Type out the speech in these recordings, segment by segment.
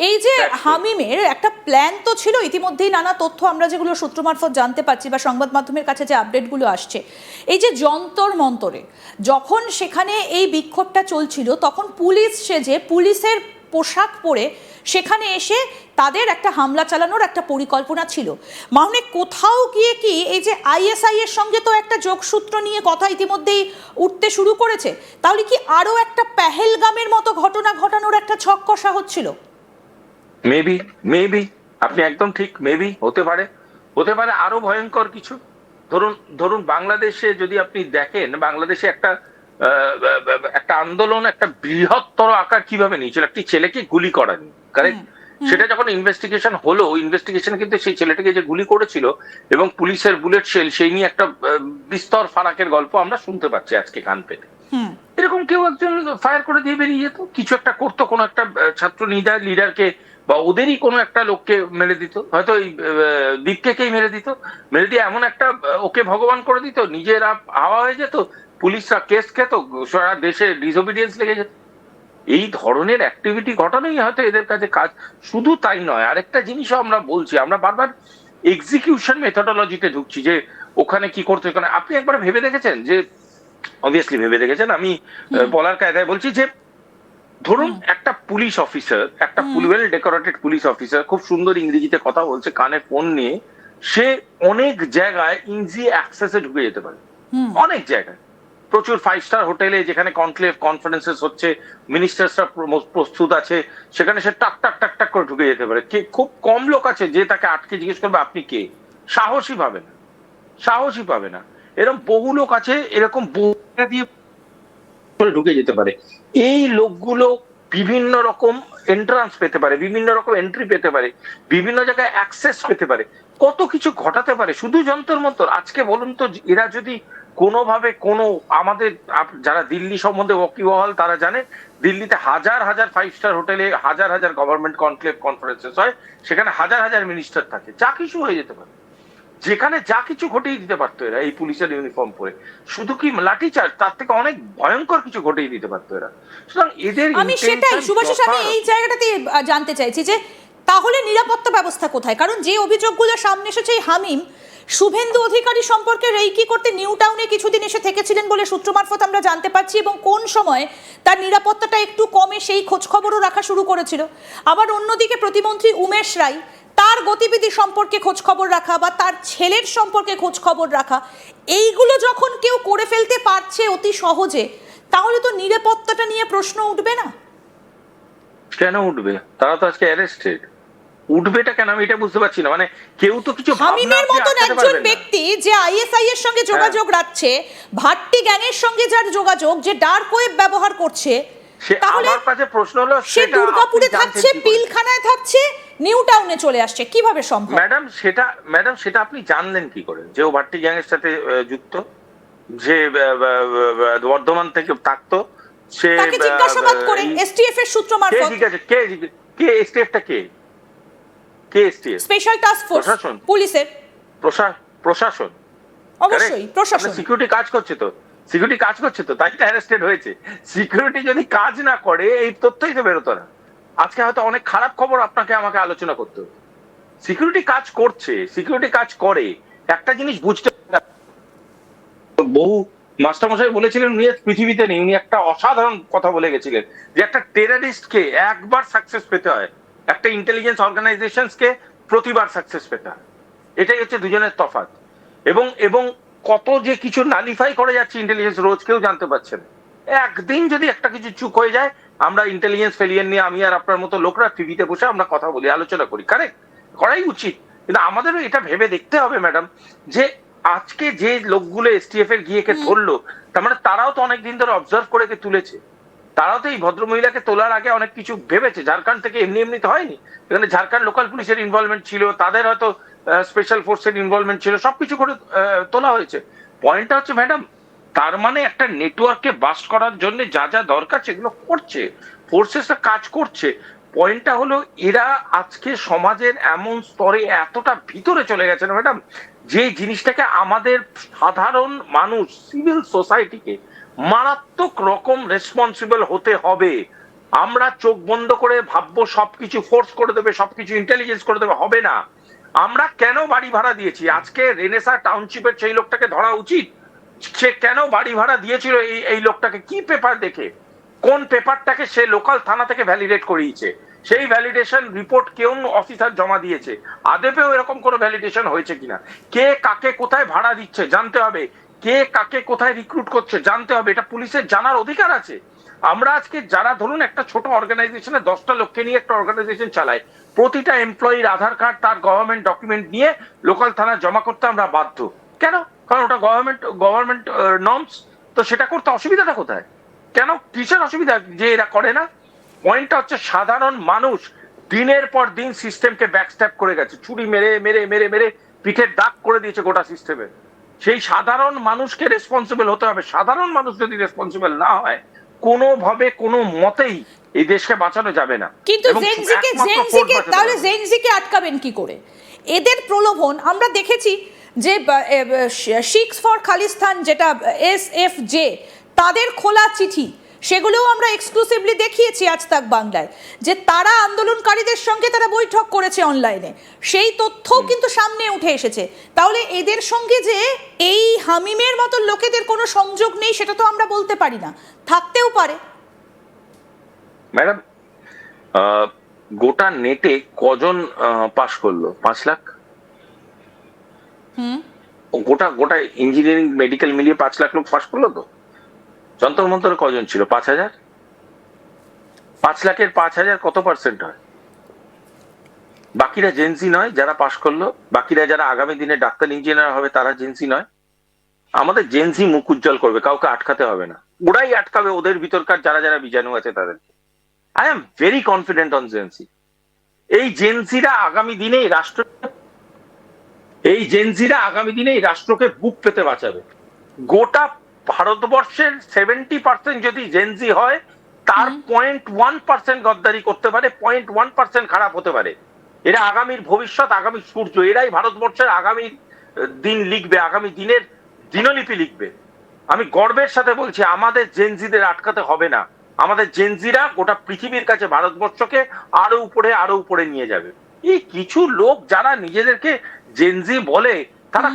এই যে হামিমের একটা প্ল্যান তো ছিল ইতিমধ্যেই, নানা তথ্য আমরা যেগুলো সূত্র মারফত জানতে পারছি বা সংবাদ মাধ্যমের কাছে যে আপডেটগুলো আসছে, এই যে যন্তর মন্তরে যখন সেখানে এই বিক্ষোভটা চলছিল তখন পুলিশ সেজে পুলিশের পোশাক পরে সেখানে এসে তাদের একটা হামলা চালানোর একটা পরিকল্পনা ছিল। মানে কোথাও গিয়ে কি এই যে আইএসআই এর সঙ্গে তো একটা যোগসূত্র নিয়ে কথা ইতিমধ্যেই উঠতে শুরু করেছে, তাহলে কি আরো একটা পেহেলগামের মতো ঘটনা ঘটানোর একটা ছক কষা হচ্ছিল? মেবি মেবি আপনি একদম ঠিক, মেবি হতে পারে, হতে পারে আরো ভয়ঙ্কর কিছু। ধরুন ধরুন বাংলাদেশে যদি আপনি দেখেন, বাংলাদেশে একটা আন্দোলন একটা বৃহত্তর আকার কিভাবে নিয়েছিল, একটি ছেলেকে গুলি করা নিয়ে, কারেক্ট? সেটা যখন ইনভেস্টিগেশন হলো, ইনভেস্টিগেশন কিন্তু সেই ছেলেটাকে যে গুলি করেছিল এবং পুলিশের বুলেট শেল, সেই নিয়ে একটা বিস্তর ফারাকের গল্প আমরা শুনতে পাচ্ছি আজকে কান পেতে। এরকম কেউ একজন ফায়ার করে দিয়ে বেরিয়ে যেত, কিছু একটা করতো, কোনো একটা ছাত্র লিডারকে বা ওদেরই কোনো একটা লোককে মেরে দিত, হয়তো ওই দীপকেই মেরে দিত, মেরে দিয়ে এমন একটা ওকে ভগবান করে দিত, নিজেরা হাওয়া হয়ে যেত, পুলিশরা কেস খেত, সারা দেশে ডিসওবিডিয়েন্স লেগে যেত। এই ধরনের অ্যাক্টিভিটি ঘটানোই হয়তো এদের কাছে কাজ। শুধু তাই নয়, আরেকটা জিনিসও আমরা বলছি, আমরা বারবার এক্সিকিউশন মেথোডোলজিতে ঢুকছি যে ওখানে কি করতে। আপনি একবার ভেবে দেখেছেন যে, অবভিয়াসলি ভেবে দেখেছেন, আমি বলার কায়দায় বলছি যে, ধরুন একটা পুলিশ অফিসার, একটা ওয়েল ডেকোরেটেড পুলিশ অফিসার, খুব সুন্দর ইংরেজিতে কথা বলছে, কানে ফোন নিয়ে, সে অনেক জায়গায় ইজি অ্যাক্সেসে ঢুকে যেতে পারে, অনেক জায়গায়, প্রচুর 5 স্টার হোটেলে যেখানে কনক্লেভ কনফারেন্সেস হচ্ছে, মিনিস্টার্সরা প্রস্তুত আছে, সেখানে সে টাক টাক টাক টাক করে ঢুকে যেতে পারে। খুব কম লোক আছে যে তাকে আটকে জিজ্ঞেস করবে আপনি কে, সাহসী পাবে না, সাহসী পাবে না। এরকম বহু লোক আছে, এরকম দিয়ে ঢুকে যেতে পারে। এই লোকগুলো বিভিন্ন রকম এন্ট্রান্স পেতে পারে, বিভিন্ন রকম এন্ট্রি পেতে পারে, বিভিন্ন জায়গায় অ্যাক্সেস পেতে পারে, কত কিছু ঘটাতে পারে শুধু যন্তর মন্তর। আজকে বলুন তো, এরা যদি কোনোভাবে আমাদের যারা দিল্লি সম্বন্ধে ওয়াকিবহাল তারা জানে, দিল্লিতে হাজার হাজার 5 স্টার হোটেলে হাজার হাজার গভর্নমেন্ট কনক্লেভ কনফারেন্সেস হয়, সেখানে হাজার হাজার মিনিস্টার থাকে, যা কিছু হয়ে যেতে পারে, যেখানে যা কিছু ঘটিয়ে দিতে পারতো এরা এই পুলিশের ইউনিফর্ম পরে। শুধু কি লাঠিচার্জ, তার থেকে অনেক ভয়ঙ্কর কিছু ঘটিয়ে দিতে পারতো এরা। সুতরাং এদের আমি সেটাই সুভাষিস, আমি এই জায়গাটাতে জানতে চাইছি যে তাহলে নিরাপত্তা ব্যবস্থা কোথায়? কারণ যে অভিযোগগুলো সামনে এসেছে, হামিম শুভেন্দু অধিকারী সম্পর্কে রেইকি করতে নিউ টাউনে কিছুদিন এসে থেকেছিলেন বলে সূত্র মারফত আমরা জানতে পারছি, এবং কোন সময় তার নিরাপত্তাটা একটু কমে সেই খোঁজ খবরও রাখা শুরু করেছিল। আবার অন্যদিকে প্রতিমন্ত্রী উমেশ রায়, তার গতিবিধি সম্পর্কে খোঁজ খবর রাখা বা তার ছেলের সম্পর্কে খোঁজ খবর রাখা, এইগুলো যখন কেউ করে ফেলতে পারছে অতি সহজে, তাহলে তো নিরাপত্তাটা নিয়ে প্রশ্ন উঠবে না? কেন উঠবে? তারা তো আজকে অ্যারেস্টেড, উঠবেটা কেন আমি এটা বুঝতে পারছি না। মানে কেউ তো কিছু হামিমের মতন একজন ব্যক্তি যে আইএসআই এর সঙ্গে যোগাযোগ রাখছে, ভাট্টি গ্যাংয়ের সঙ্গে যার যোগাযোগ, যে ডার্ক ওয়েব ব্যবহার করছে, তাহলে আমার কাছে প্রশ্ন হলো, সে দুর্গাপুরে থাকছে, পিলখানায় থাকছে, নিউ টাউনে চলে আসছে, কিভাবে সম্ভব? ম্যাডাম সেটা আপনি জানলেন কি করে যে ও ভাট্টি গ্যাংয়ের সাথে যুক্ত, যে বর্ধমান থেকে থাকতো, সে তাকে জিজ্ঞাসাবাদ করে এসটিএফ এর সূত্র মারফত। ঠিক আছে, কে এসটিএফটা, কে এসটিএফ? স্পেশাল টাস্ক ফোর্স, পুলিশের প্রশাসন। অবশ্যই প্রশাসন। সিকিউরিটি কাজ করছে তো, সিকিউরিটি কাজ করছে তো, তাই তো অ্যারেস্টেড হয়েছে। সিকিউরিটি যদি কাজ না করে এই তথ্যই তো বেরোতো না। আজকে হয়তো অনেক খারাপ খবর আপনাকে আমাকে আলোচনা করতে হবে। সিকিউরিটি কাজ করছে, সিকিউরিটি কাজ করে, একটা জিনিস বুঝতে, বহু মাস্টারমশাই বলেছিলেন, উনি পৃথিবীতে নেই, উনি একটা অসাধারণ কথা বলে গেছিলেন যে একটা টেররিস্টকে একবার সাকসেস পেতে হয়, একটা ইন্টেলিজেন্স অর্গানাইজেশনকে প্রতিবার সাকসেস পেতে হয়। এটাই হচ্ছে দুজনের তফাৎ। এবং কত যে কিছু নালিফাই করে যাচ্ছে ইন্টেলিজেন্স, রোজ কেউ জানতে পারছে না। একদিন যদি একটা কিছু চুপ হয়ে যায়, আমরা ইন্টেলিজেন্স ফেলিয়ার নিয়ে, আমি আর আপনার মতো লোকরা টিভিতে বসে আমরা কথা বলি, আলোচনা করি, কারেক্ট, করাই উচিত। কিন্তু আমাদেরও এটা ভেবে দেখতে হবে ম্যাডাম, যে আজকে যে লোকগুলো এসটিএফ এর গিয়ে ধরলো, তার মানে তারাও তো অনেকদিন ধরে অবজার্ভ করে তুলেছে, তারাও তো এই ভদ্রমহিলাকে তোলার আগে অনেক কিছু ভেবেছে। ঝাড়খণ্ড থেকে এমনি এমনি তো হয়নি, এখানে ঝাড়খণ্ড লোকাল পুলিশের ইনভলভমেন্ট ছিল, তাদের হয়তো স্পেশাল ফোর্সের ইনভলভমেন্ট ছিল, সবকিছু করে তোলা হয়েছে। পয়েন্টটা হচ্ছে ম্যাডাম, তার মানে একটা নেটওয়ার্ককে বাস্ট করার জন্য যা যা দরকার সেগুলো করছে, ফোর্সেসটা কাজ করছে। পয়েন্টটা হলো, এরা আজকে সমাজের এমন স্তরে এতটা ভিতরে চলে গেছে না ম্যাডাম, যে জিনিসটাকে আমাদের সাধারণ মানুষ, সিভিল সোসাইটিকে মারাত্মক রকম রেসপন্সিবল হতে হবে। আমরা চোখ বন্ধ করে ভাববো সবকিছু ফোর্স করে দেবে, সবকিছু ইন্টেলিজেন্স করে দেবে, হবে না। আমরা কেন বাড়ি ভাড়া দিয়েছি? আজকে রেনেসা টাউনশিপের সেই লোকটাকে ধরা উচিত। সে কেন বাড়ি ভাড়া দিয়েছিল এই লোকটাকে? কি পেপার দেখে? কোন পেপারটাকে সে লোকাল থানা থেকে ভ্যালিডেট করিয়েছে? সেই ভ্যালিডেশন রিপোর্ট কেউ অফিসার জমা দিয়েছে? আদেপেও এরকম কোনো ভ্যালিডেশন হয়েছে কিনা? কে কাকে কোথায় ভাড়া দিচ্ছে জানতে হবে, কে কাকে কোথায় রিক্রুট করছে জানতে হবে, এটা পুলিশের জানার অধিকার আছে। আমরা আজকে যারা ধরুন একটা ছোট অর্গানাইজেশনে 10টা লোককে নিয়ে একটা অর্গানাইজেশন চালায়, প্রতিটা এমপ্লয়ির আধার কার্ড তার গভর্নমেন্ট ডকুমেন্ট নিয়ে লোকাল থানায় জমা করতে আমরা বাধ্য। কেন? কারণ ওটা গভর্নমেন্ট নর্মস। তো সেটা করতে অসুবিধাটা কোথায়? কেন, কিসের অসুবিধা যে এরা করে না? পয়েন্টটা হচ্ছে সাধারণ মানুষ দিনের পর দিন সিস্টেমকে ব্যাকস্ট্যাপ করে গেছে, ছুরি মেরে মেরে মেরে মেরে পিঠের দাগ করে দিয়েছে গোটা সিস্টেমে। সেই সাধারণ মানুষকে রেসপন্সিবল হতে হবে। সাধারণ মানুষ যদি রেসপন্সিবল না হয়, কোনোভাবে কোনো মতেই এই দেশকে বাঁচানো যাবে না। কিন্তু জেনজিকে তাহলে জেনজিকে আটকাবেন কি করে? এদের প্রলোভন আমরা দেখেছি যে শিখস ফর খালিস্তান যেটা SFJ, তাদের খোলা চিঠি, সেগুলোও আমরা এক্সক্লুসিভলি দেখিয়েছি আজ তাক বাংলায়, যে তারা আন্দোলনকারীদের সঙ্গে তারা বৈঠক করেছে অনলাইনে, সেই তথ্যও কিন্তু সামনে উঠে এসেছে। তাহলে এদের সঙ্গে যে এই হামিমের মতো লোকেদের কোনো সংযোগ নেই সেটা তো আমরা বলতে পারি না, থাকতেও পারে। ম্যাডাম, গোটা নেটে কজন পাশ করলো? 5 লাখ। গোটা গোটা ইঞ্জিনিয়ারিং মেডিকেল মিলিয়ে 5 লাখ লোক পাশ করলো। তো যন্তর মন্তরে কজন ছিল? 5,000। 5 লাখের 5,000 কত পার্সেন্ট হয়? বাকিরা জেনসি নয় যারা পাশ করলো? বাকিরা যারা আগামী দিনে ডাক্তার ইঞ্জিনিয়ার হবে তারা জেনসি নয়? আমাদের জেনসি মুখ উজ্জ্বল করবে, কাউকে আটকাতে হবে না। ওরাই আটকাবে ওদের ভিতরকার যারা যারা বীজাণু আছে তাদেরকে। I am very confident on Gen Z. এই জেনসিরা আগামী দিনে এই রাষ্ট্রকে বুক পেতে বাঁচাবে। গোটা ভারতবর্ষের 70% যদি জেনজি হয়, তার 0.1% গদ্দারি করতে পারে, 0.1% খারাপ হতে পারে। এরা আগামীর ভবিষ্যৎ, আগামী সূর্য, এরাই ভারতবর্ষের আগামী দিন লিখবে, আগামী দিনের দিনলিপি লিখবে। আমি গর্বের সাথে বলছি, আমাদের জেনজিদের আটকাতে হবে না। আমাদের জেনজিরা গোটা পৃথিবীর কাছে ভারতবর্ষকে আরো উপরে নিয়ে যাবে। এই কিছু লোক যারা নিজেদেরকে জেনজি বলে, তারা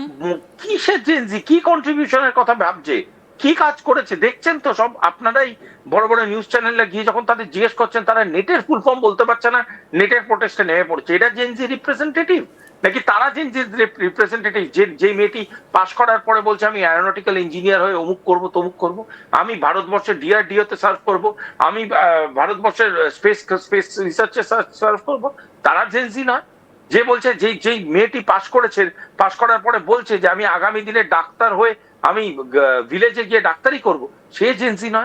কিসের জেনজি, কি কন্ট্রিবিউশনের কথা ভাবছে, কি কাজ করেছে দেখছেন তো সব আপনারাই। বড় বড় নিউজ চ্যানেলে গিয়ে যখন তাদের জিজ্ঞেস করছেন, তারা নেটের ফুল ফর্ম বলতে পারছে না, নেটের প্রোটেস্টে নেমে পড়ছে। এটা জেনজি রিপ্রেজেন্টেটিভ নাকি তারা জেনজি রিপ্রেজেন্টেটিভ? যে মেয়েটি পাশ করার পরে বলছে আমি অ্যারোনটিক্যাল ইঞ্জিনিয়ার হয়ে অমুক করবো তমুক করবো, আমি ভারতবর্ষের DRDO তে সার্ভ করবো, আমি ভারতবর্ষের স্পেস রিসার্চে সার্ভ করবো, তারা জেনজি নয়? যে বলছে, যেই মেয়েটি পাশ করার পরে বলছে যে আমি আগামী দিনে ডাক্তার হয়ে আমি ভিলেজে গিয়ে ডাক্তারি করব, সে জেনজি নয়?